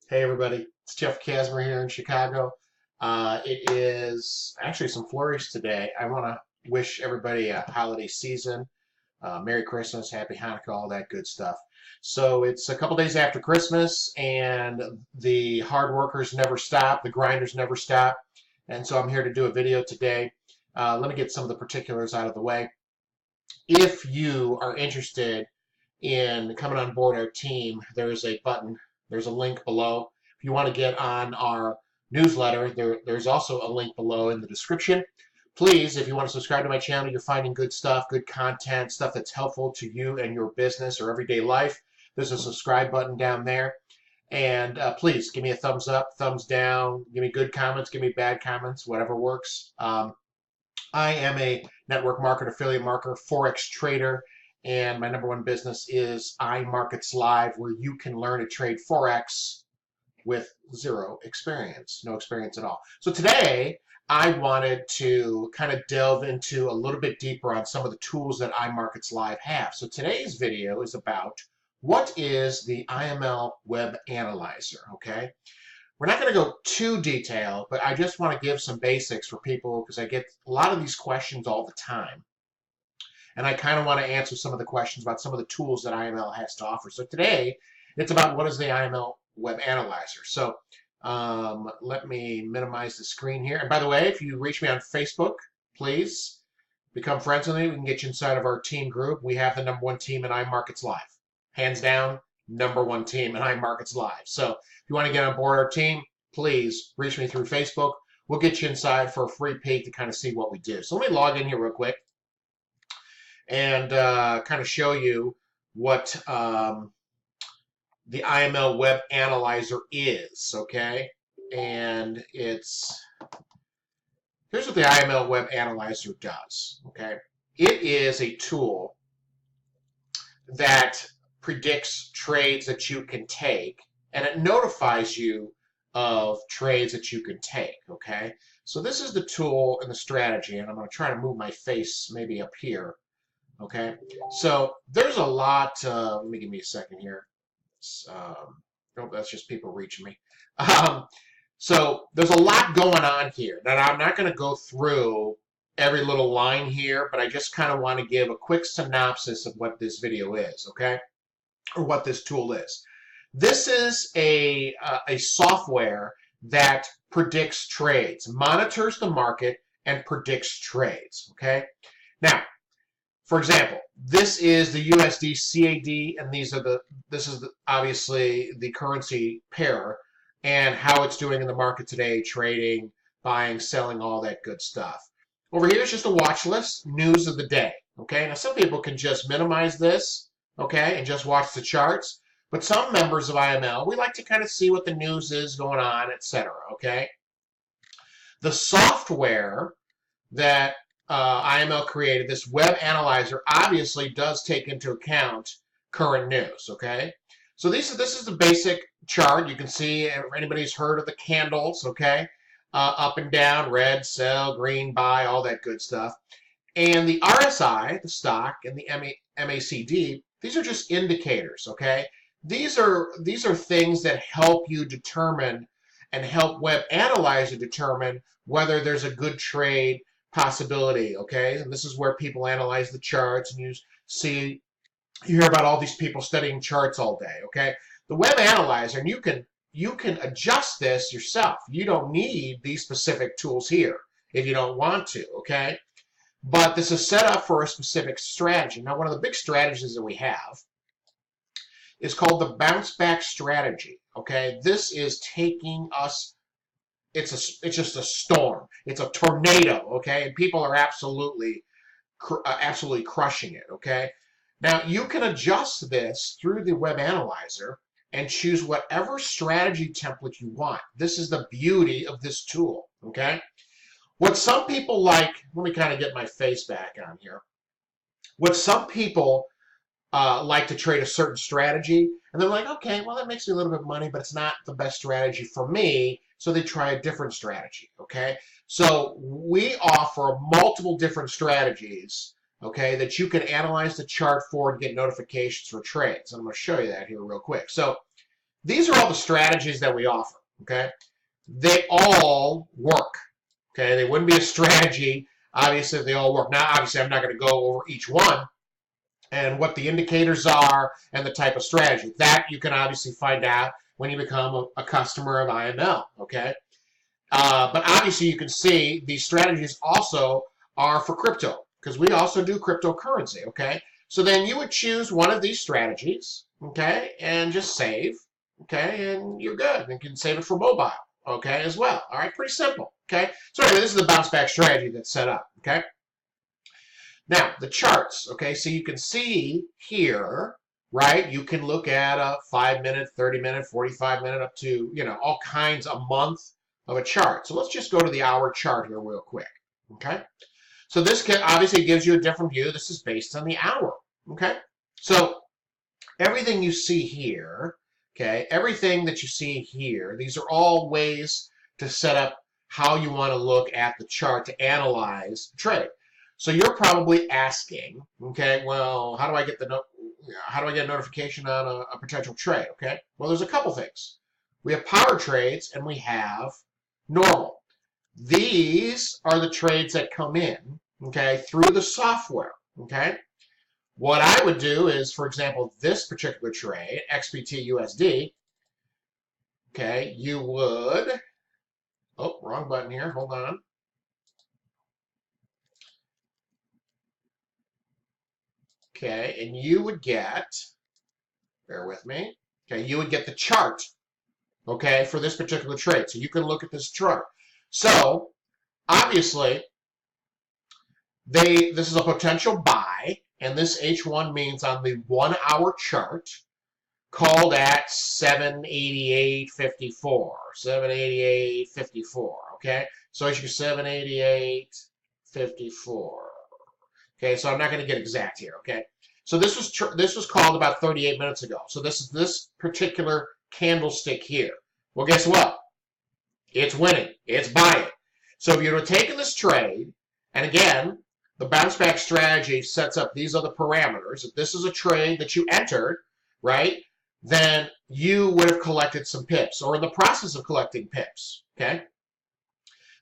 Hey everybody, it's Jeff Casmer here in Chicago. It is actually some flurries today. I want to wish everybody a holiday season, Merry Christmas, Happy Hanukkah, all that good stuff. So it's a couple days after Christmas, and the hard workers never stop, the grinders never stop, and so I'm here to do a video today. Let me get some of the particulars out of the way. If you are interested in coming on board our team, there's a button, there's a link below. If you want to get on our newsletter, there's also a link below in the description. Please, if you want to subscribe to my channel, you're finding good stuff, good content, stuff that's helpful to you and your business or everyday life. There's a subscribe button down there. And please give me a thumbs up, thumbs down, give me good comments, give me bad comments, whatever works. I am a network marketer, affiliate marketer, Forex trader, and my number one business is IMarketsLive, where you can learn to trade Forex with zero experience, no experience at all. So today, I wanted to kind of delve into a little bit deeper on some of the tools that IMarketsLive have. So today's video is about what is the IML Web Analyzer, okay? We're not going to go too detailed, but I just want to give some basics for people because I get a lot of these questions all the time. And I kind of want to answer some of the questions about some of the tools that IML has to offer. So today, it's about what is the IML Web Analyzer. So let me minimize the screen here. And by the way, if you reach me on Facebook, please become friends with me. We can get you inside of our team group. We have the number one team in iMarketsLive. Hands down, number one team in iMarketsLive. So if you want to get on board our team, please reach me through Facebook. We'll get you inside for a free peek to kind of see what we do. So let me log in here real quick and kind of show you what the IML Web Analyzer is, okay? And here's what the IML Web Analyzer does, okay? It is a tool that predicts trades that you can take, and it notifies you of trades that you can take, okay? So this is the tool and the strategy, and I'm going to try to move my face maybe up here, okay? So there's a lot, let me give me a second here. Oh, that's just people reaching me. So there's a lot going on here that I'm not going to go through every little line here, but I just kind of want to give a quick synopsis of what this video is, okay? Or what this tool is. This is a software that predicts trades, monitors the market, and predicts trades, okay? Now, for example, this is the USD CAD, and this is obviously the currency pair and how it's doing in the market today, trading, buying, selling, all that good stuff. Over here is just a watch list, news of the day, okay? Now, some people can just minimize this, okay, and just watch the charts, but some members of IML, we like to kind of see what the news is going on, etc., okay? The software that IML created, this web analyzer, obviously does take into account current news, okay? So this is the basic chart. You can see, if anybody's heard of the candles, okay? Up and down, red, sell, green, buy, all that good stuff. And the RSI, the stock, and the MACD, these are just indicators, okay? These are things that help you determine and help Web Analyzer determine whether there's a good trade possibility, okay? And this is where people analyze the charts, and you hear about all these people studying charts all day, okay? The Web Analyzer, and you can adjust this yourself. You don't need these specific tools here if you don't want to, okay? But this is set up for a specific strategy. Now, one of the big strategies that we have is called the bounce back strategy, okay? This is taking us, it's just a storm. It's a tornado, okay? And people are absolutely crushing it, okay? Now, you can adjust this through the Web Analyzer and choose whatever strategy template you want. This is the beauty of this tool, okay? What some people like, let me kind of get my face back on here. What some people like to trade a certain strategy, and they're like, okay, well, that makes me a little bit of money, but it's not the best strategy for me, so they try a different strategy, okay? So we offer multiple different strategies, okay, that you can analyze the chart for and get notifications for trades. And I'm going to show you that here real quick. So these are all the strategies that we offer, okay? They all work, okay? They wouldn't be a strategy, obviously, if they all work. Now, obviously, I'm not going to go over each one and what the indicators are and the type of strategy. That you can obviously find out when you become a customer of IML, okay? But obviously, you can see these strategies also are for crypto, because we also do cryptocurrency, okay? So then you would choose one of these strategies, okay, and just save, okay, and you're good. You can save it for mobile, okay, as well. All right, pretty simple, okay? So anyway, this is the bounce back strategy that's set up, okay? Now, the charts, okay, so you can see here, right, you can look at a 5-minute, 30-minute, 45-minute, up to, you know, all kinds a month of a chart. So let's just go to the hour chart here real quick, okay? So this obviously gives you a different view. This is based on the hour, okay? So everything you see here, okay, everything that you see here, these are all ways to set up how you want to look at the chart to analyze the trade. So you're probably asking, okay, well, how do I get a notification on a potential trade, okay? Well, there's a couple things. We have power trades and we have normal. These are the trades that come in, okay, through the software, okay? What I would do is, for example, this particular trade, XBT USD, okay, you would, oh, wrong button here, hold on. Okay, and you would get, bear with me, okay, you would get the chart, okay, for this particular trade. So you can look at this chart. So, obviously, this is a potential buy, and this H1 means on the 1 hour chart, called at 788.54, 788.54, okay? So as you can 788.54. Okay, so I'm not going to get exact here, okay? So this was called about 38 minutes ago. So this is this particular candlestick here. Well, guess what? It's winning. It's buying. So if you're taking this trade, and again, the bounce back strategy sets up, these are the parameters. If this is a trade that you entered, right, then you would have collected some pips, or in the process of collecting pips, okay?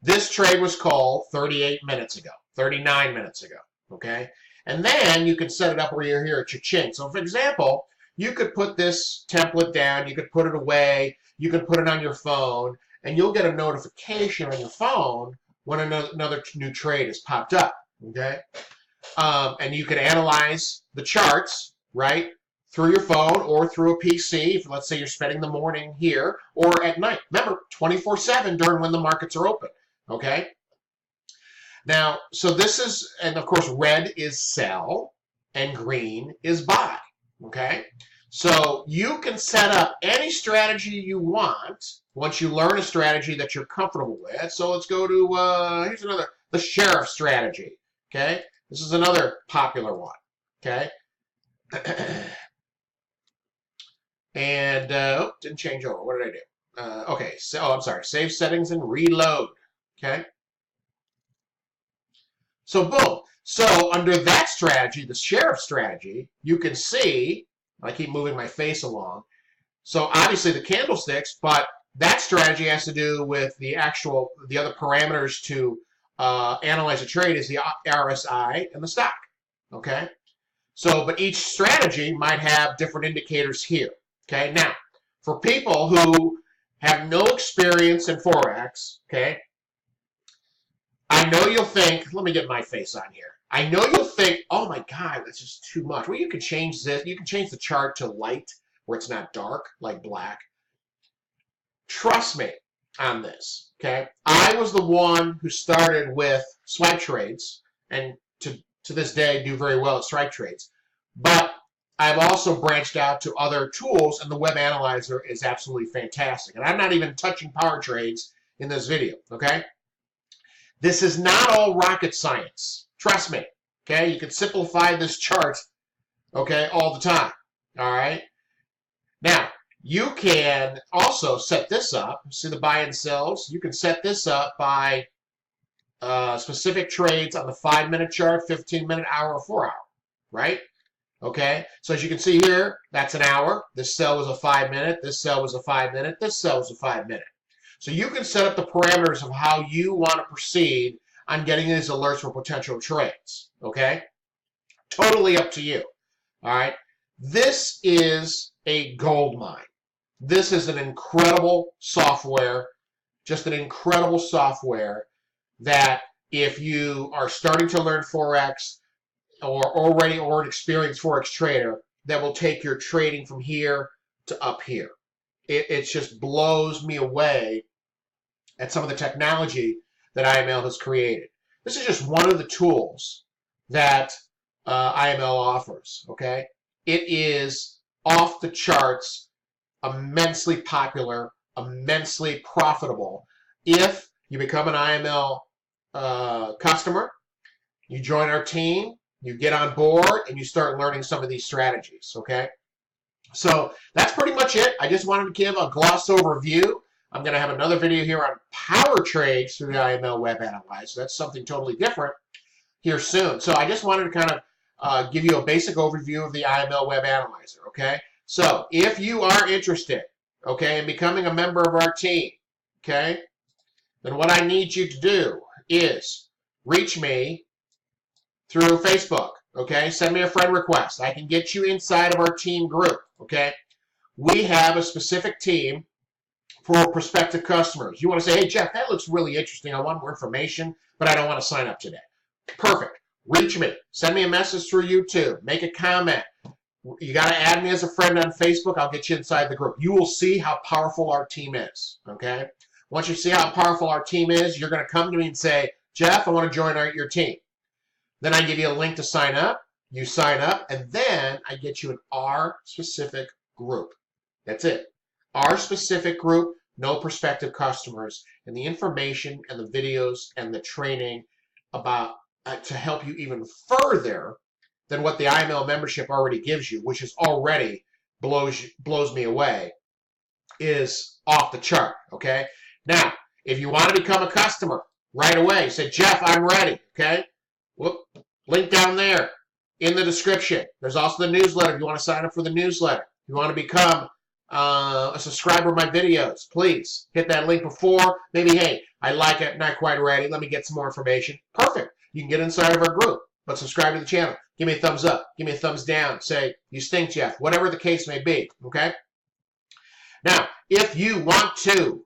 This trade was called 38 minutes ago, 39 minutes ago. Okay, and then you can set it up where you're here at your chin. So, for example, you could put this template down, you could put it away, you could put it on your phone, and you'll get a notification on your phone when another new trade has popped up. Okay, and you can analyze the charts, right, through your phone or through a PC. If, let's say, you're spending the morning here or at night. Remember, 24/7 during when the markets are open. Okay. Now, so this is, and of course, red is sell and green is buy, okay? So you can set up any strategy you want once you learn a strategy that you're comfortable with. So let's go to, here's another, the sheriff strategy, okay? This is another popular one, okay? And, oh, didn't change over. What did I do? Okay, so, oh, I'm sorry, save settings and reload, okay? So boom. So under that strategy, the sheriff strategy, you can see, I keep moving my face along, so obviously the candlesticks, but that strategy has to do with the other parameters to analyze a trade is the RSI and the stock, okay? So, but each strategy might have different indicators here, okay? Now, for people who have no experience in Forex, okay, I know you'll think, let me get my face on here. I know you'll think, oh my God, that's just too much. Well, you can change this. You can change the chart to light where it's not dark, like black. Trust me on this, okay? I was the one who started with swipe trades and to this day do very well at swipe trades. But I've also branched out to other tools, and the Web Analyzer is absolutely fantastic. And I'm not even touching power trades in this video, okay? This is not all rocket science. Trust me, okay? You can simplify this chart, okay, all the time, all right? Now, you can also set this up. See the buy and sells? You can set this up by specific trades on the 5-minute chart, 15-minute, hour, or 4-hour, right? Okay, so as you can see here, that's an hour. This cell was a 5 minute. This cell was a 5 minute. This cell was a 5 minute. So you can set up the parameters of how you want to proceed on getting these alerts for potential trades. Okay, totally up to you. All right, this is a gold mine. This is an incredible software, just an incredible software that if you are starting to learn Forex, or already or an experienced Forex trader, that will take your trading from here to up here. It just blows me away at some of the technology that IML has created. This is just one of the tools that IML offers, okay? It is off the charts, immensely popular, immensely profitable. If you become an IML customer, you join our team, you get on board, and you start learning some of these strategies, okay? So that's pretty much it. I just wanted to give a gloss overview. I'm going to have another video here on power trades through the IML Web Analyzer. That's something totally different here soon. So I just wanted to kind of give you a basic overview of the IML Web Analyzer, okay? So if you are interested, okay, in becoming a member of our team, okay, then what I need you to do is reach me through Facebook, okay? Send me a friend request. I can get you inside of our team group, okay? We have a specific team for prospective customers. You want to say, hey, Jeff, that looks really interesting. I want more information, but I don't want to sign up today. Perfect. Reach me. Send me a message through YouTube. Make a comment. You got to add me as a friend on Facebook. I'll get you inside the group. You will see how powerful our team is, okay? Once you see how powerful our team is, you're going to come to me and say, Jeff, I want to join your team. Then I give you a link to sign up. You sign up, and then I get you an R-specific group. That's it. R-specific group, no prospective customers, and the information and the videos and the training about to help you even further than what the IML membership already gives you, which is already blows me away, is off the chart, okay? Now, if you want to become a customer right away, say, Jeff, I'm ready, okay? Whoop, link down there in the description. There's also the newsletter if you want to sign up for the newsletter. If you want to become a subscriber of my videos, please hit that link before. Maybe, hey, I like it, not quite ready. Let me get some more information. Perfect. You can get inside of our group, but subscribe to the channel. Give me a thumbs up. Give me a thumbs down. Say, you stink, Jeff. Whatever the case may be, okay? Now, if you want to